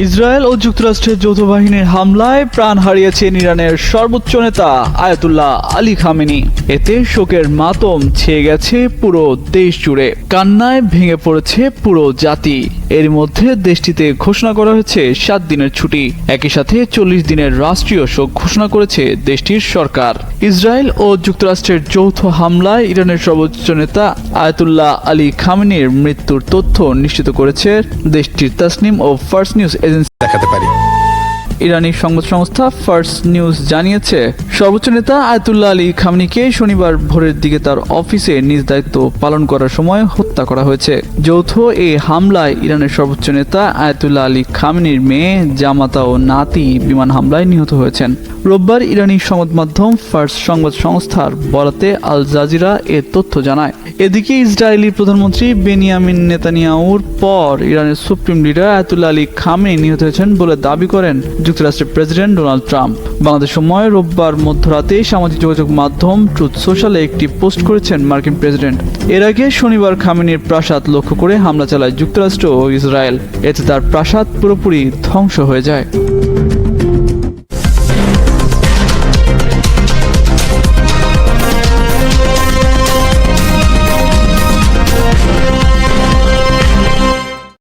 Israel ও যুক্তরাষ্ট্রের যৌথ বাহিনীর হামলায় প্রাণ হারিয়েছেন ইরানের সর্বোচ্চ নেতা আয়াতুল্লাহ আলী খামেনি। এতে শোকের মাতম ছেয়ে গেছে পুরো দেশ জুড়ে, কান্নায় ভেঙে পড়েছে পুরো জাতি। এর মধ্যে দেশটিতে ঘোষণা করা হয়েছে 7 দিনের ছুটি। একই সাথে 40 দিনের রাষ্ট্রীয় শোক ঘোষণা করেছে দেশটির সরকার। ইসরায়েল ও যুক্তরাষ্ট্রের যৌথ হামলায় ইরানের সর্বোচ্চ নেতা আয়াতুল্লাহ আলী খামেনির মৃত্যুর তথ্য নিশ্চিত করেছে দেশটির তাসনিম ও ফার্স নিউজ এজেন্সি। দেখাতে পারি। ইরানি সংবাদ সংস্থা ফার্স নিউজ জানিয়েছে, সর্বোচ্চ নেতা আয়াতুল্লাহ আলী খামেনিকে শনিবার ভোরের দিকে তার অফিসে নিজ দায়িত্ব পালন করার সময় হত্যা করা হয়েছে। যৌথ এই হামলায় ইরানের সর্বোচ্চ নেতা আয়াতুল্লাহ আলী খামেনির মেয়ে, জামাতা ও নাতি বিমান হামলায় নিহত হয়েছেন। রোববার ইরানি সংবাদ মাধ্যম ফার্স সংবাদ সংস্থার বরাতে আল জাজিরা এ তথ্য জানায়। এদিকে ইসরায়েলি প্রধানমন্ত্রী বেনিয়ামিন নেতানিয়াহুর পর ইরানের supreme leader Ayatollah Ali Khamenei নিহত হয়েছেন বলে দাবি করেন যুক্তরাষ্ট্রের প্রেসিডেন্ট ডোনাল্ড ট্রাম্প। বাংলাদেশ সময় রোববার মধ্যরাতে সামাজিক যোগাযোগ মাধ্যম ট্রুথ সোশ্যালে একটি পোস্ট করেছেন মার্কিন প্রেসিডেন্ট। এর আগে শনিবার খামেনির প্রাসাদ লক্ষ্য করে হামলা চালায় যুক্তরাষ্ট্র ও ইসরায়েল। এতে তার প্রাসাদ পুরোপুরি ধ্বংস হয়ে যায়।